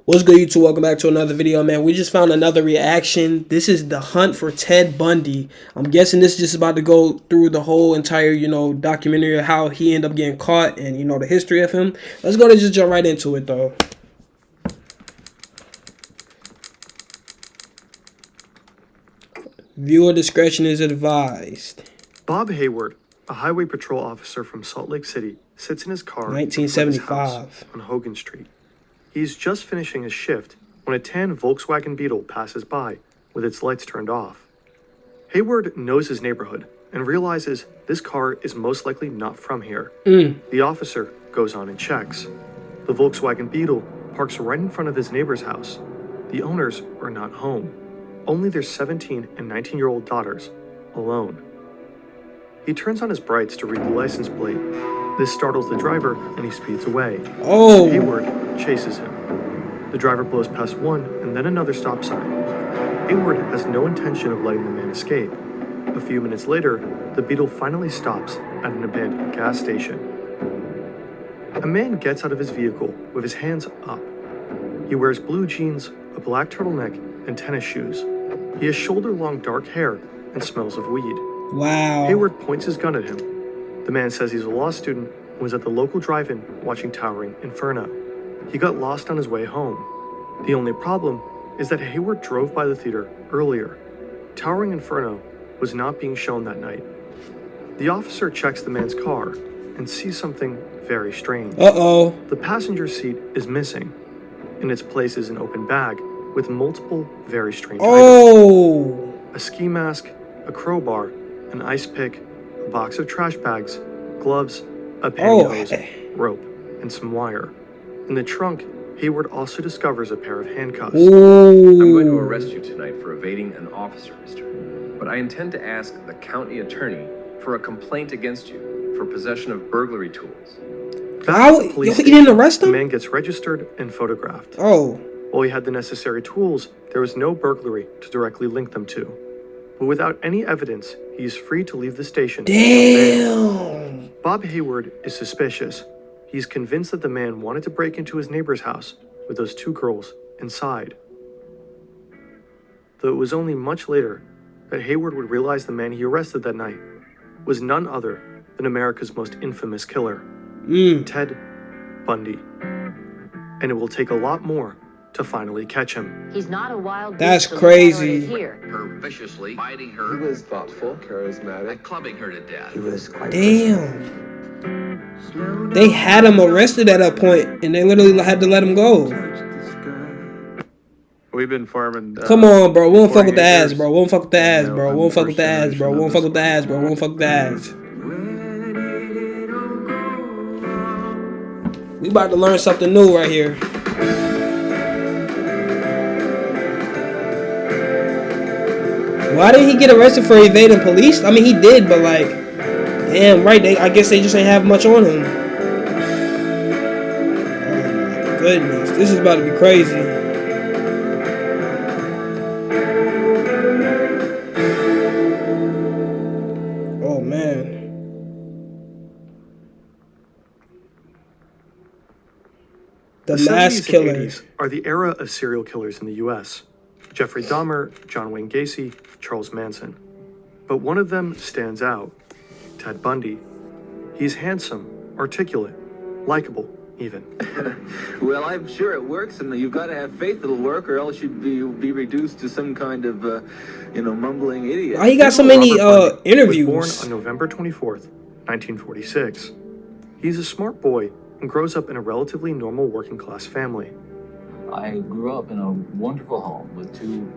What's good, YouTube? Welcome back to another video, man. We just found another reaction. This is the hunt for Ted Bundy. I'm guessing this is just about to go through the whole entire, documentary of how he ended up getting caught and, the history of him. Let's go to just jump right into it, though. Viewer discretion is advised. Bob Hayward, a highway patrol officer from Salt Lake City, sits in his car 1975 on Hogan Street. He's just finishing his shift when a tan Volkswagen Beetle passes by with its lights turned off. Hayward knows his neighborhood and realizes this car is most likely not from here. The officer goes on and checks. The Volkswagen Beetle parks right in front of his neighbor's house. The owners are not home. Only their 17 and 19-year-old daughters, alone. He turns on his brights to read the license plate. This startles the driver and he speeds away. Hayward chases him. The driver blows past one and then another stop sign. Hayward has no intention of letting the man escape. A few minutes later, the Beetle finally stops at an abandoned gas station. A man gets out of his vehicle with his hands up. He wears blue jeans, a black turtleneck, and tennis shoes. He has shoulder-long dark hair and smells of weed. Wow. Hayward points his gun at him. The man says he's a law student and was at the local drive-in watching Towering Inferno. He got lost on his way home. The only problem is that Hayward drove by the theater earlier. Towering Inferno was not being shown that night. The officer checks the man's car and sees something very strange. The passenger seat is missing. In its place is an open bag with multiple very strange items. A ski mask, a crowbar, an ice pick, a box of trash bags, gloves, a pantyhose, rope, and some wire. In the trunk, Hayward also discovers a pair of handcuffs. I'm going to arrest you tonight for evading an officer, mister. But I intend to ask the county attorney for a complaint against you for possession of burglary tools. He didn't arrest him? The man gets registered and photographed. While he had the necessary tools, there was no burglary to directly link them to. But without any evidence, he is free to leave the station. Damn! Bob Hayward is suspicious. He's convinced that the man wanted to break into his neighbor's house with those two girls inside. Though it was only much later that Hayward would realize the man he arrested that night was none other than America's most infamous killer, Ted Bundy. And it will take a lot more to finally catch him. He's not a wild That's crazy. Her viciously biting her. He was thoughtful, charismatic, and clubbing her to death. He was quite Damn. They had him arrested at a point, and they literally had to let him go. We've been farming. Come on, bro. We won't fuck with the ass, bro. We won't fuck with the ass, bro. We won't fuck with the ass, bro. We won't fuck with the ass, bro. We won't fuck with the ass. We about to learn something new right here. Why didn't he get arrested for evading police? I mean, he did, but like, damn, right? I guess they just ain't have much on him. Oh my goodness, this is about to be crazy. Oh man. The mass killer. 80s are the era of serial killers in the U.S. Jeffrey Dahmer, John Wayne Gacy, Charles Manson. But one of them stands out, Ted Bundy. He's handsome, articulate, likable, even. Well, I'm sure it works, and you've got to have faith it'll work, or else you'd be reduced to some kind of, mumbling idiot. Why he got so many interviews? He was born on November 24th, 1946. He's a smart boy and grows up in a relatively normal working-class family. I grew up in a wonderful home with two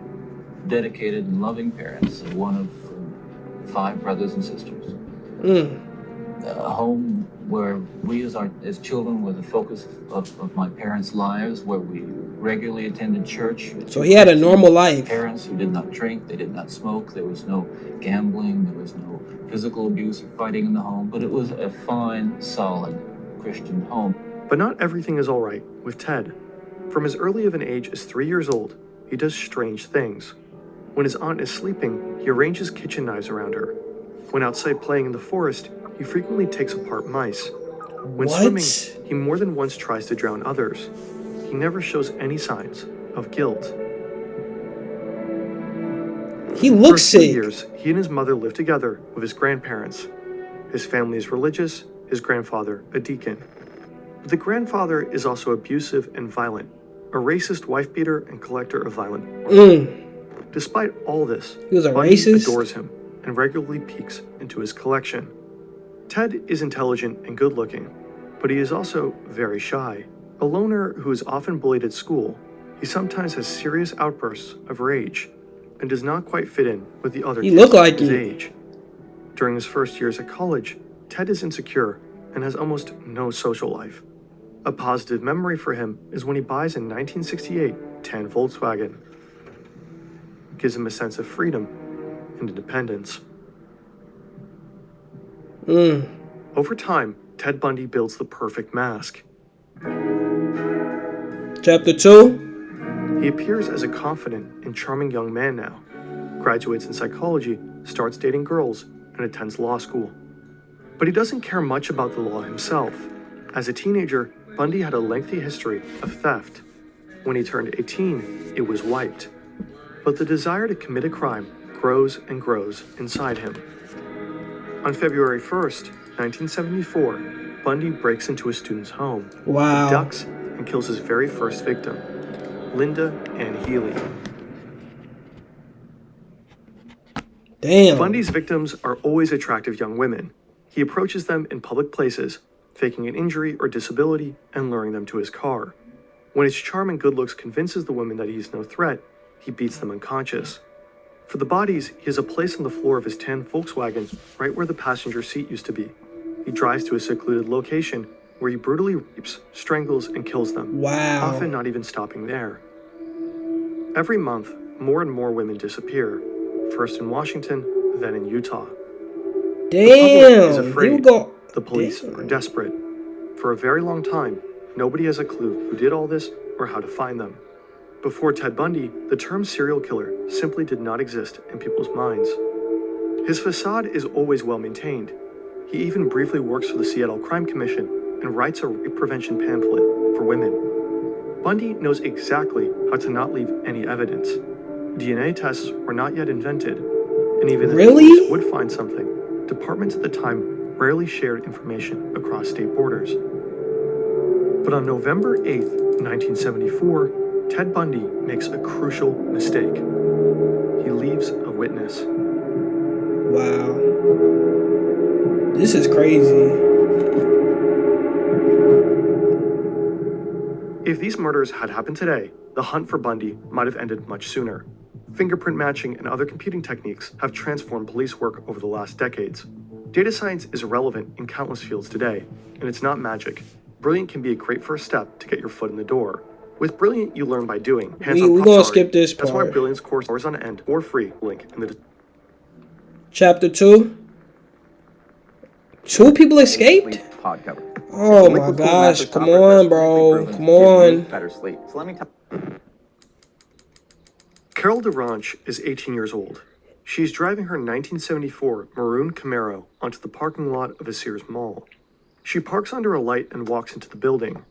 dedicated and loving parents, one of 5 brothers and sisters. A home where we as children were the focus of my parents' lives, where we regularly attended church. So he had a normal life. Parents who did not drink, they did not smoke, there was no gambling, there was no physical abuse or fighting in the home, but it was a fine, solid Christian home. But not everything is all right with Ted. From as early of an age as 3 years old, he does strange things. When his aunt is sleeping, he arranges kitchen knives around her. When outside playing in the forest, he frequently takes apart mice. When swimming, he more than once tries to drown others. he never shows any signs of guilt. He For a looks few sick. years, he and his mother lived together with his grandparents. His family is religious, his grandfather a deacon. But the grandfather is also abusive and violent, a racist wife-beater and collector of violent. Despite all this, He was a Bundy racist? adores him and regularly peeks into his collection. Ted is intelligent and good-looking, but he is also very shy. A loner who is often bullied at school, he sometimes has serious outbursts of rage and does not quite fit in with the other He kids looked like his it. age. During his first years at college, Ted is insecure and has almost no social life. A positive memory for him is when he buys a 1968 tan Volkswagen. It gives him a sense of freedom and independence. Over time, Ted Bundy builds the perfect mask. Chapter 2. He appears as a confident and charming young man now, graduates in psychology, starts dating girls, and attends law school. But he doesn't care much about the law himself. As a teenager, Bundy had a lengthy history of theft. When he turned 18, it was wiped. But the desire to commit a crime grows and grows inside him. On February 1st, 1974, Bundy breaks into a student's home, Wow. abducts, and kills his very first victim, Linda Ann Healy. Damn. Bundy's victims are always attractive young women. He approaches them in public places, faking an injury or disability and luring them to his car. When his charm and good looks convinces the women that he is no threat, he beats them unconscious. For the bodies, he has a place on the floor of his tan Volkswagen right where the passenger seat used to be. He drives to a secluded location where he brutally rapes, strangles, and kills them, Wow. often not even stopping there. Every month, more and more women disappear, first in Washington, then in Utah. The public is Damn. He afraid. would go. The police Damn. are desperate. For a very long time, nobody has a clue who did all this or how to find them. Before Ted Bundy, the term serial killer simply did not exist in people's minds. His facade is always well maintained. He even briefly works for the Seattle Crime Commission and writes a rape prevention pamphlet for women. Bundy knows exactly how to not leave any evidence. DNA tests were not yet invented, and even if Really? the police would find something, departments at the time rarely shared information across state borders. But on November 8th, 1974, Ted Bundy makes a crucial mistake. He leaves a witness. Wow. This is crazy. If these murders had happened today, the hunt for Bundy might have ended much sooner. Fingerprint matching and other computing techniques have transformed police work over the last decades. Data science is relevant in countless fields today, and it's not magic. Brilliant can be a great first step to get your foot in the door. With Brilliant, you learn by doing. Hands-on We're props gonna are- skip this That's why part. Brilliant's course hours on end or free. Link in the. Chapter 2. 2 people escaped? Pod cover. Oh my gosh. Come on, bro. Come on. Better sleep. So let me tell. Carol DeRanche is 18 years old. She's driving her 1974 maroon Camaro onto the parking lot of a Sears mall. She parks under a light and walks into the building.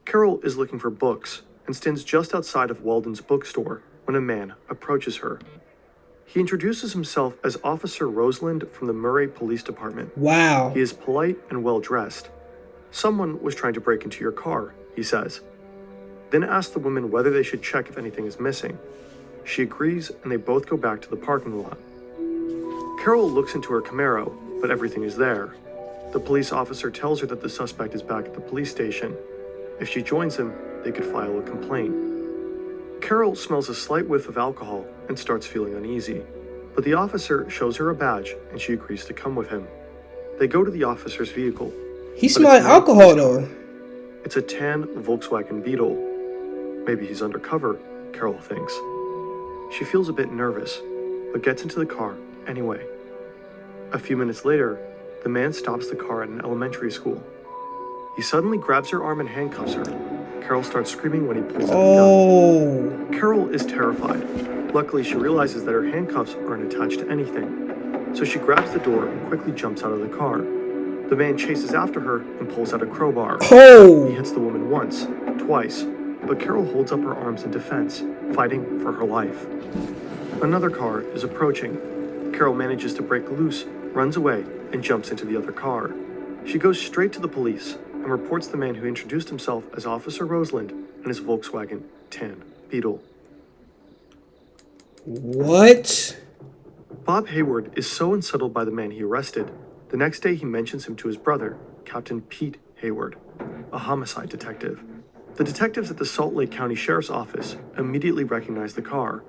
Carol is looking for books and stands just outside of Weldon's bookstore when a man approaches her. He introduces himself as Officer Roseland from the Murray Police Department. Wow. He is polite and well-dressed. Someone was trying to break into your car, he says. Then asks the woman whether they should check if anything is missing. She agrees and they both go back to the parking lot. Carol looks into her Camaro, but everything is there. The police officer tells her that the suspect is back at the police station. If she joins him, they could file a complaint. Carol smells a slight whiff of alcohol and starts feeling uneasy, but the officer shows her a badge and she agrees to come with him. They go to the officer's vehicle. He but smelled it's not a alcohol police car. though. It's a tan Volkswagen Beetle. Maybe he's undercover, Carol thinks. She feels a bit nervous, but gets into the car anyway. A few minutes later, the man stops the car at an elementary school. He suddenly grabs her arm and handcuffs her. Carol starts screaming when he pulls out a gun. Oh. Carol is terrified. Luckily, she realizes that her handcuffs aren't attached to anything. So she grabs the door and quickly jumps out of the car. The man chases after her and pulls out a crowbar. He Oh. hits the woman once, twice, but Carol holds up her arms in defense, fighting for her life. Another car is approaching. Carol manages to break loose, runs away, and jumps into the other car. She goes straight to the police and reports the man who introduced himself as Officer Roseland and his Volkswagen tan Beetle. What? Bob Hayward is so unsettled by the man he arrested, the next day he mentions him to his brother, Captain Pete Hayward, a homicide detective. The detectives at the Salt Lake County Sheriff's Office immediately recognize the car.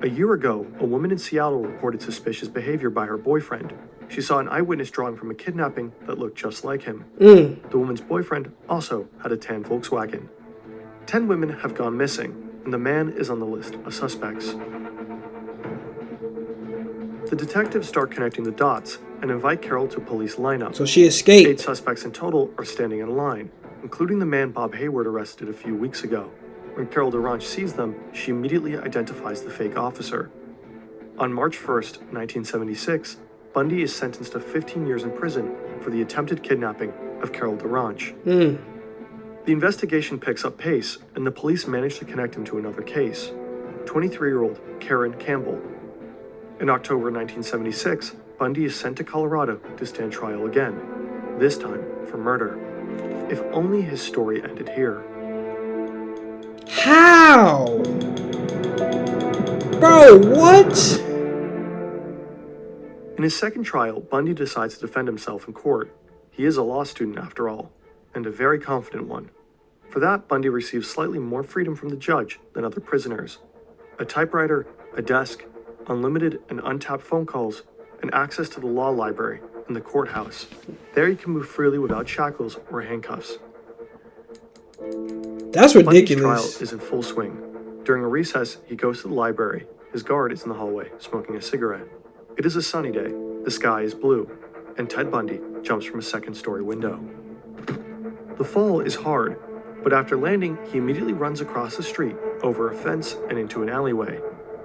A year ago, a woman in Seattle reported suspicious behavior by her boyfriend. She saw an eyewitness drawing from a kidnapping that looked just like him. The woman's boyfriend also had a tan Volkswagen. 10 women have gone missing, and the man is on the list of suspects. The detectives start connecting the dots and invite Carol to a police lineup. So she escaped. 8 suspects in total are standing in line, including the man Bob Hayward arrested a few weeks ago. When Carol DeRanche sees them, she immediately identifies the fake officer. On March 1st, 1976, Bundy is sentenced to 15 years in prison for the attempted kidnapping of Carol DeRanche. The investigation picks up pace, and the police manage to connect him to another case, 23-year-old Karen Campbell. In October 1976, Bundy is sent to Colorado to stand trial again, this time for murder. If only his story ended here. How? Bro, what? In his second trial, Bundy decides to defend himself in court. He is a law student after all, and a very confident one. For that, Bundy receives slightly more freedom from the judge than other prisoners. A typewriter, a desk, unlimited and untapped phone calls, and access to the law library and the courthouse. There he can move freely without shackles or handcuffs. That's Bundy's trial ridiculous. is in full swing. During a recess, he goes to the library. His guard is in the hallway, smoking a cigarette. It is a sunny day. The sky is blue, and Ted Bundy jumps from a second-story window. The fall is hard, but after landing, he immediately runs across the street, over a fence, and into an alleyway.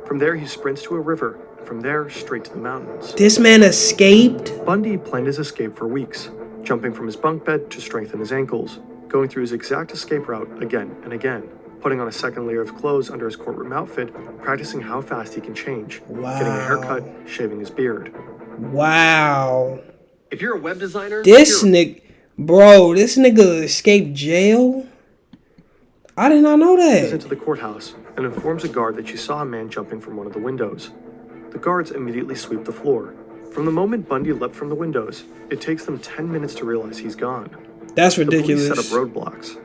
From there, he sprints to a river, and from there, straight to the mountains. This man escaped? Bundy planned his escape for weeks, jumping from his bunk bed to strengthen his ankles, going through his exact escape route again and again, putting on a second layer of clothes under his courtroom outfit, practicing how fast he can change, getting a haircut, shaving his beard. Wow. If you're a web designer, This nigga escaped jail? I did not know He goes that. into the courthouse and informs a guard that she saw a man jumping from one of the windows. The guards immediately sweep the floor. From the moment Bundy leapt from the windows, it takes them 10 minutes to realize he's gone. That's The police ridiculous. set up roadblocks.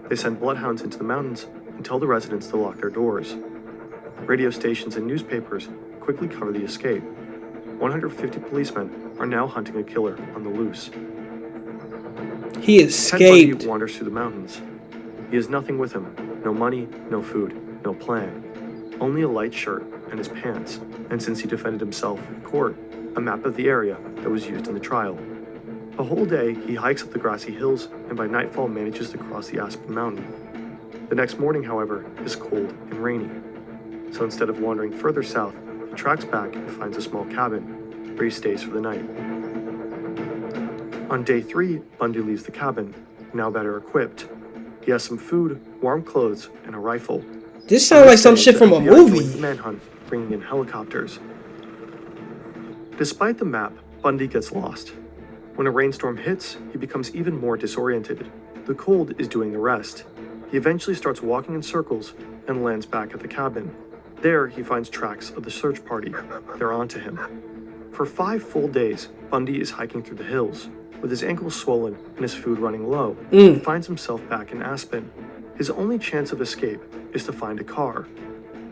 They send bloodhounds into the mountains and tell the residents to lock their doors. Radio stations and newspapers quickly cover the escape. 150 policemen are now hunting a killer on the loose. He Ted Bundy escaped. wanders through the mountains. He has nothing with him. No money, no food, no plan. Only a light shirt and his pants, and since he defended himself in court, a map of the area that was used in the trial. A whole day, he hikes up the grassy hills and by nightfall manages to cross the Aspen Mountain. The next morning, however, is cold and rainy. So instead of wandering further south, he tracks back and finds a small cabin, where he stays for the night. On day 3, Bundy leaves the cabin, now better equipped. He has some food, warm clothes, and a rifle. This sounds like some shit from a FBI joins the movie. manhunt, bringing in helicopters. Despite the map, Bundy gets lost. When a rainstorm hits, he becomes even more disoriented. The cold is doing the rest. He eventually starts walking in circles and lands back at the cabin. There, he finds tracks of the search party. They're onto him. For 5 full days, Bundy is hiking through the hills. With his ankles swollen and his food running low, he finds himself back in Aspen. His only chance of escape is to find a car.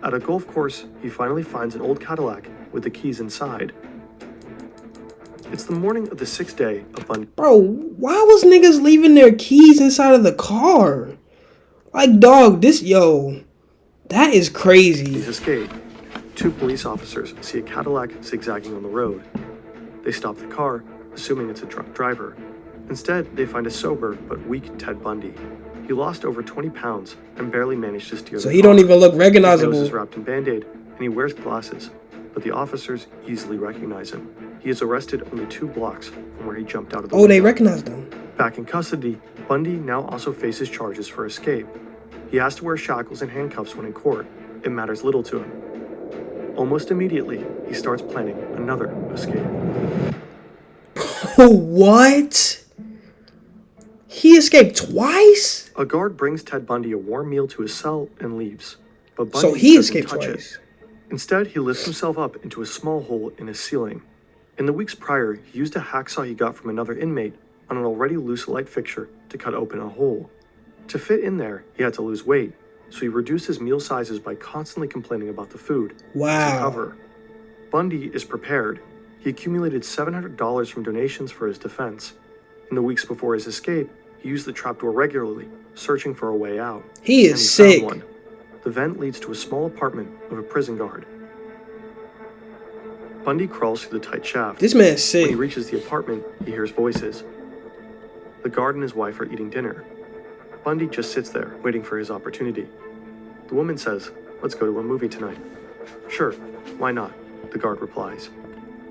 At a golf course, he finally finds an old Cadillac with the keys inside. It's the morning of the 6th day of Bundy. Bro, why was niggas leaving their keys inside of the car? Like, dog, that is crazy. He's escaped. 2 police officers see a Cadillac zigzagging on the road. They stop the car, assuming it's a drunk driver. Instead, they find a sober but weak Ted Bundy. He lost over 20 pounds and barely managed to steer So the he car. don't even look His nose is recognizable. wrapped in Band-Aid, and he wears glasses, but the officers easily recognize him. He is arrested only 2 blocks from where he jumped out of the Oh, they window. recognized him. Back in custody, Bundy now also faces charges for escape. He has to wear shackles and handcuffs when in court. It matters little to him. Almost immediately, he starts planning another escape. What? He escaped twice? A guard brings Ted Bundy a warm meal to his cell and leaves. But Bundy So he doesn't escaped touch twice. it. Instead, he lifts himself up into a small hole in his ceiling. In the weeks prior, he used a hacksaw he got from another inmate on an already loose light fixture to cut open a hole. To fit in there, he had to lose weight, so he reduced his meal sizes by constantly complaining about the food. Wow. To cover. Bundy is prepared. He accumulated $700 from donations for his defense. In the weeks before his escape, he used the trapdoor regularly, searching for a way out. He is And sick. found one. The vent leads to a small apartment of a prison guard. Bundy crawls through the tight shaft. This man's When he sick. reaches the apartment, he hears voices. The guard and his wife are eating dinner. Bundy just sits there, waiting for his opportunity. The woman says, "Let's go to a movie tonight." "Sure, why not?" the guard replies.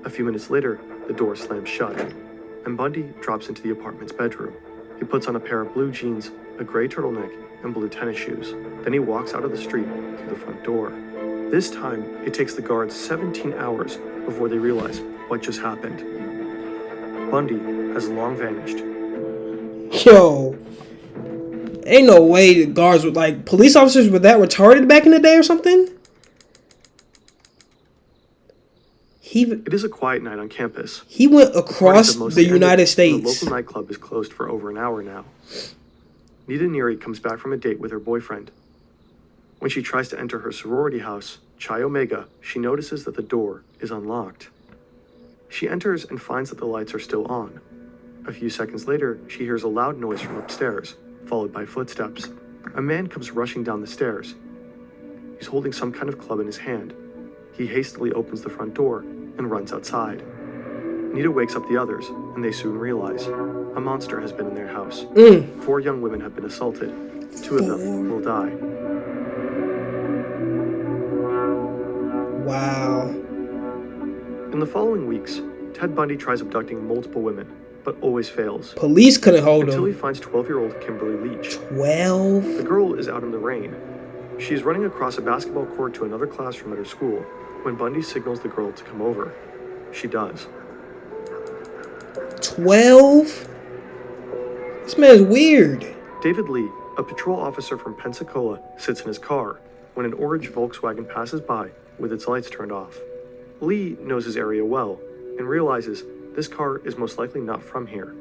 A few minutes later, the door slams shut, and Bundy drops into the apartment's bedroom. He puts on a pair of blue jeans, a gray turtleneck, and blue tennis shoes. Then he walks out of the street through the front door. This time, it takes the guards 17 hours before they realize what just happened. Bundy has long vanished. Yo. Ain't no way the guards would, like, police officers were that retarded back in the day or something? It is a quiet night on campus. He went Parties across have mostly the United ended, and States. The local nightclub is closed for over an hour now. Nita Neary comes back from a date with her boyfriend. When she tries to enter her sorority house, Chi Omega, she notices that the door is unlocked. She enters and finds that the lights are still on. A few seconds later, she hears a loud noise from upstairs, followed by footsteps. A man comes rushing down the stairs. He's holding some kind of club in his hand. He hastily opens the front door and runs outside. Nita wakes up the others, and they soon realize a monster has been in their house. 4 young women have been assaulted. 2 of them will die. Wow. In the following weeks, Ted Bundy tries abducting multiple women, but always fails. Police couldn't hold Until he him. finds 12-year-old Kimberly Leach. 12? The girl is out in the rain. She is running across a basketball court to another classroom at her school when Bundy signals the girl to come over. She does. 12? This man's weird. David Lee, a patrol officer from Pensacola, sits in his car when an orange Volkswagen passes by with its lights turned off. Lee knows his area well and realizes this car is most likely not from here.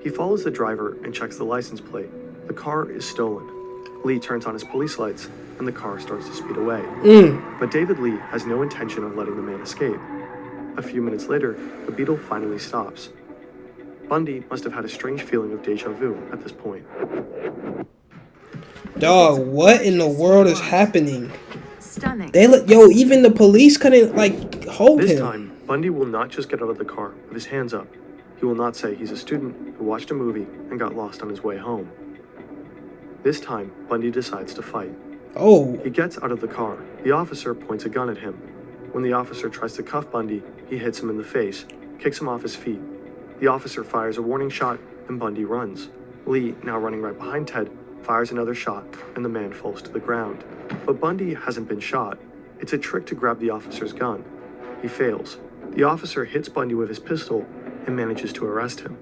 He follows the driver and checks the license plate. The car is stolen. Lee turns on his police lights and the car starts to speed away. But David Lee has no intention of letting the man escape. A few minutes later, the Beetle finally stops. Bundy must have had a strange feeling of deja vu at this point. Dog, what in the world is happening? Stunning. Yo, even the police couldn't, like, hold This him. time, Bundy will not just get out of the car with his hands up. He will not say he's a student who watched a movie and got lost on his way home. This time, Bundy decides to fight. Oh. He gets out of the car. The officer points a gun at him. When the officer tries to cuff Bundy, he hits him in the face, kicks him off his feet. The officer fires a warning shot, and Bundy runs. Lee, now running right behind Ted, fires another shot, and the man falls to the ground. But Bundy hasn't been shot. It's a trick to grab the officer's gun. He fails. The officer hits Bundy with his pistol and manages to arrest him.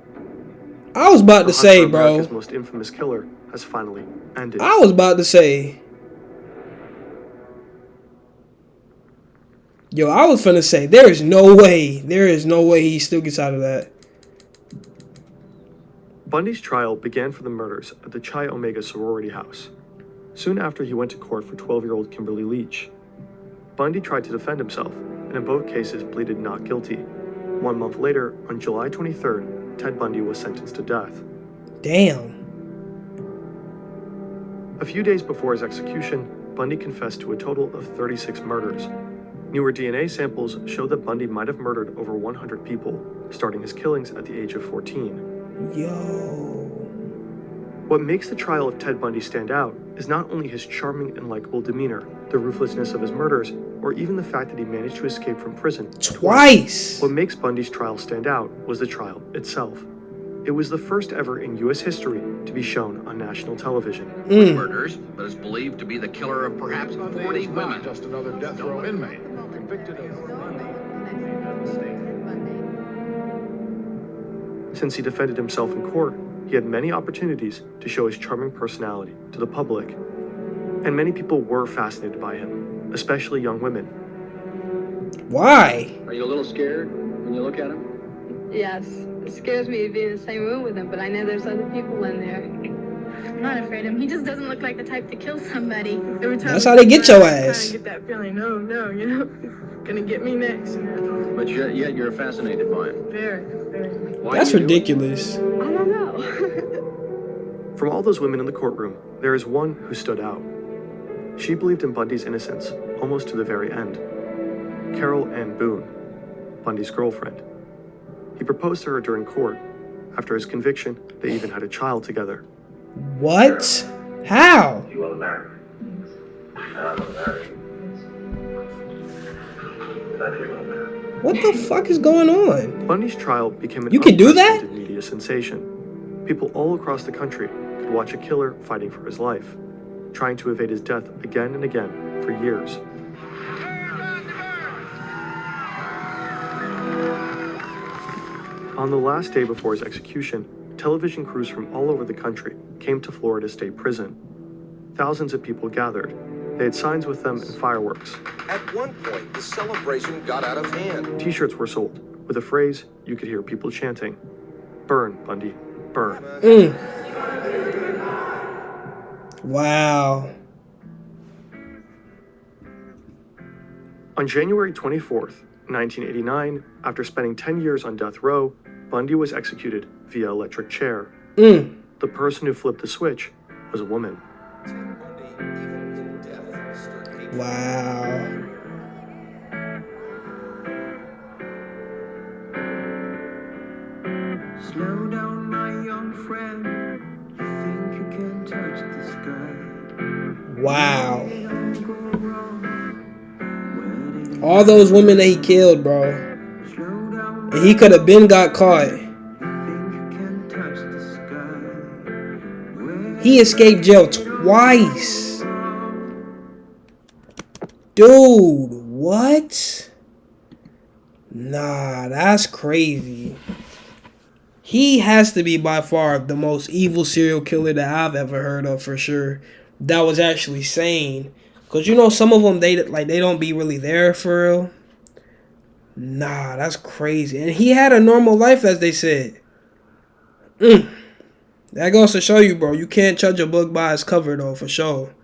I was about to The hunt say, for bro. America's most infamous killer has finally ended. I was about to say. Yo, I was finna say, there is no way he still gets out of that. Bundy's trial began for the murders at the Chi Omega sorority house. Soon after, he went to court for 12-year-old Kimberly Leach. Bundy tried to defend himself, and in both cases pleaded not guilty. 1 month later, on July 23rd, Ted Bundy was sentenced to death. Damn. A few days before his execution, Bundy confessed to a total of 36 murders. Newer DNA samples show that Bundy might have murdered over 100 people, starting his killings at the age of 14. Yo. What makes the trial of Ted Bundy stand out is not only his charming and likable demeanor, the ruthlessness of his murders, or even the fact that he managed to escape from prison Twice. What makes Bundy's trial stand out was the trial itself. It was the first ever in U.S. history to be shown on national television. Murders, but is believed to be the killer of perhaps 40 women. Just another death row inmate convicted of Since he defended himself in court, he had many opportunities to show his charming personality to the public. And many people were fascinated by him, especially young women. Why? Are you a little scared when you look at him? Yes, it scares me to be in the same room with him, but I know there's other people in there. I'm not afraid of him. He just doesn't look like the type to kill somebody. Every time That's how they get your ass. I get that feeling, no, you know, gonna get me next. You know? But yet you're fascinated by him. Very. Why That's do you do it? ridiculous. I don't know. From all those women in the courtroom, there is one who stood out. She believed in Bundy's innocence almost to the very end. Carol Ann Boone, Bundy's girlfriend. He proposed to her during court. After his conviction, they even had a child together. What? How? You want to marry me? I want to marry you. I do want to marry you. What the fuck is going on? Bundy's trial became an You can do that? unprecedented media sensation. People all across the country could watch a killer fighting for his life, trying to evade his death again and again for years. On the last day before his execution, television crews from all over the country came to Florida State Prison. Thousands of people gathered. They had signs with them and fireworks. At one point, the celebration got out of hand. T-shirts were sold with a phrase you could hear people chanting: "Burn, Bundy, burn." Wow. On January 24th, 1989, after spending 10 years on death row, Bundy was executed via electric chair. The person who flipped the switch was a woman. Wow. Slow down, my young friend. You think you can touch the sky? Wow. All those women that he killed, bro. And he could have been got caught. He escaped jail twice. Dude, what? Nah, that's crazy. He has to be by far the most evil serial killer that I've ever heard of, for sure. That was actually sane. Cause you know some of them they don't be really there for real. Nah, that's crazy. And he had a normal life, as they said. That goes to show you, bro. You can't judge a book by its cover, though, for sure.